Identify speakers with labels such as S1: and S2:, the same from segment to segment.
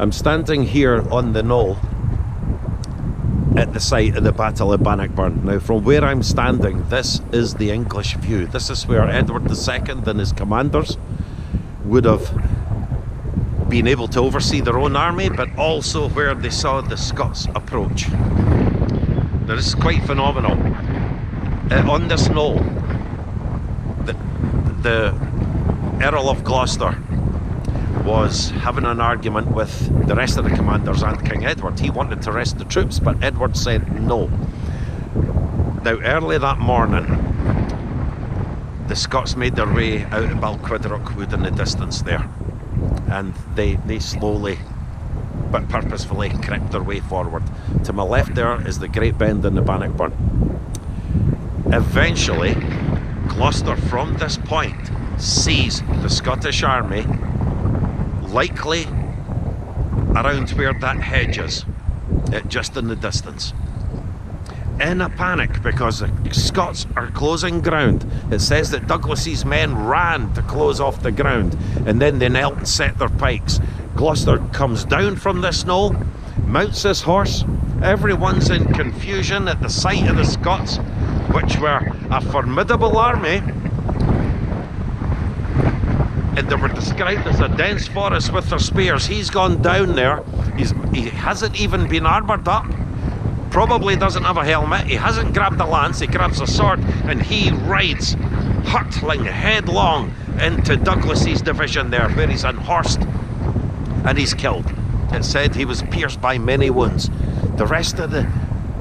S1: I'm standing here on the knoll at the site of the Battle of Bannockburn. Now, from where I'm standing, this is the English view. This is where Edward II and his commanders would have been able to oversee their own army, but also where they saw the Scots approach. Now, this is quite phenomenal. On this knoll, the Earl of Gloucester was having an argument with the rest of the commanders and King Edward. He wanted to rest the troops, but Edward said no. Now, early that morning, the Scots made their way out of Balquhidderock Wood in the distance there, and they slowly but purposefully crept their way forward. To my left there is the Great Bend in the Bannockburn. Eventually, Gloucester from this point sees the Scottish army likely around where that hedge is, just in the distance. In a panic, because the Scots are closing ground. It says that Douglas's men ran to close off the ground, and then they knelt and set their pikes. Gloucester comes down from this knoll, mounts his horse. Everyone's in confusion at the sight of the Scots, which were a formidable army, and they were described as a dense forest with their spears. He's gone down there. He hasn't even been armoured up. Probably doesn't have a helmet. He hasn't grabbed a lance. He grabs a sword and he rides hurtling headlong into Douglas's division there, where he's unhorsed, and he's killed. It said he was pierced by many wounds. The rest of the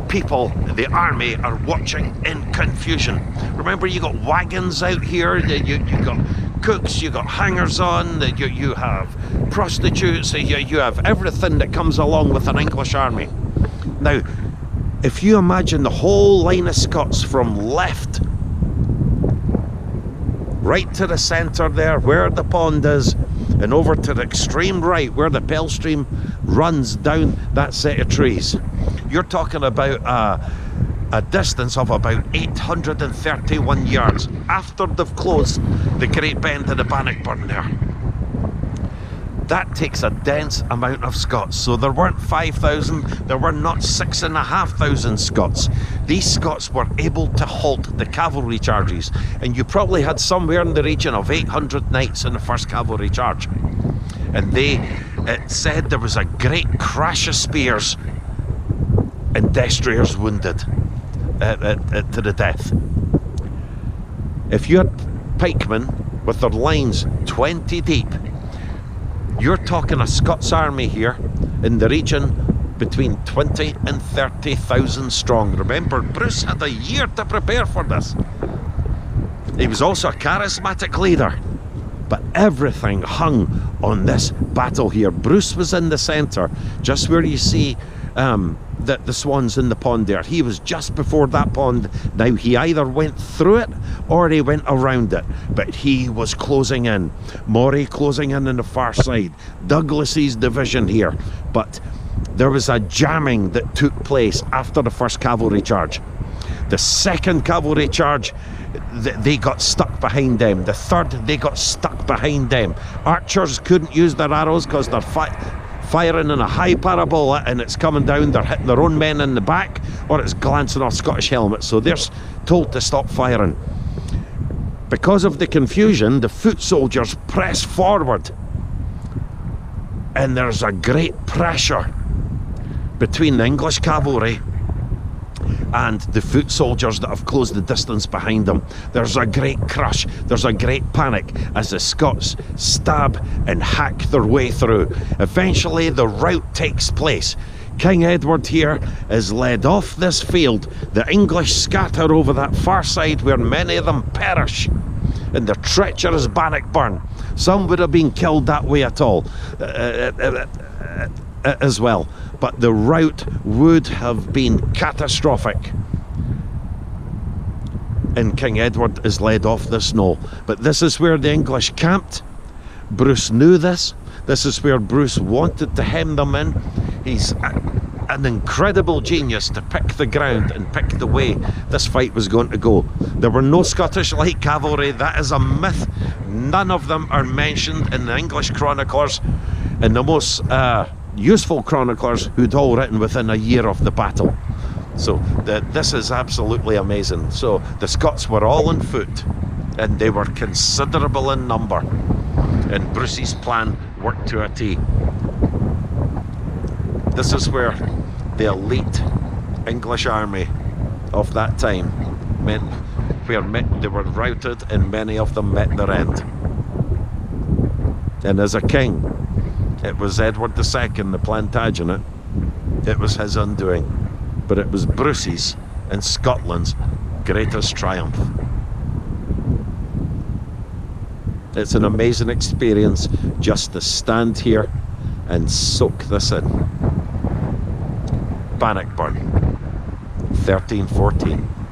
S1: people, the army, are watching in confusion. Remember, you got wagons out here. You got cooks, you got hangers-on, you have prostitutes, you have everything that comes along with an English army. Now, if you imagine the whole line of Scots from left right to the centre there, where the pond is, and over to the extreme right, where the Pell Stream runs down that set of trees, you're talking about a distance of about 831 yards after they've closed the Great Bend of the Bannockburn there. That takes a dense amount of Scots. So there weren't 5,000, there were not 6,500 Scots. These Scots were able to halt the cavalry charges, and you probably had somewhere in the region of 800 knights in the first cavalry charge. And it said there was a great crash of spears and destriers wounded to the death. If you had pikemen with their lines 20 deep, you're talking a Scots army here in the region between 20 and 30,000 strong. Remember, Bruce had a year to prepare for this. He was also a charismatic leader, but everything hung on this battle here. Bruce was in the centre, just where you see the swans in the pond there. He was just before that pond. Now, he either went through it or he went around it, but he was closing in. Moray closing in on the far side. Douglas's division here. But there was a jamming that took place after the first cavalry charge. The second cavalry charge, they got stuck behind them. The third, they got stuck behind them. Archers couldn't use their arrows because they're firing in a high parabola, and it's coming down. They're hitting their own men in the back, or it's glancing off Scottish helmets. So they're told to stop firing. Because of the confusion, the foot soldiers press forward, and there's a great pressure between the English cavalry and the foot soldiers that have closed the distance behind them. There's a great crush, there's a great panic as the Scots stab and hack their way through. Eventually the rout takes place. King Edward here is led off this field. The English scatter over that far side where many of them perish in the treacherous Bannockburn. Some would have been killed that way at all as well. But the rout would have been catastrophic, and King Edward is led off this knoll. But this is where the English camped. Bruce knew this. This is where Bruce wanted to hem them in. He's an incredible genius to pick the ground and pick the way this fight was going to go. There were no Scottish light cavalry. That is a myth. None of them are mentioned in the English chroniclers. And the most useful chroniclers who'd all written within a year of the battle. So this is absolutely amazing. So the Scots were all on foot, and they were considerable in number, and Bruce's plan worked to a T. This is where the elite English army of that time they were routed, and many of them met their end. And as a king, it was Edward II, the Plantagenet. It was his undoing, but it was Bruce's and Scotland's greatest triumph. It's an amazing experience just to stand here and soak this in. Bannockburn, 1314.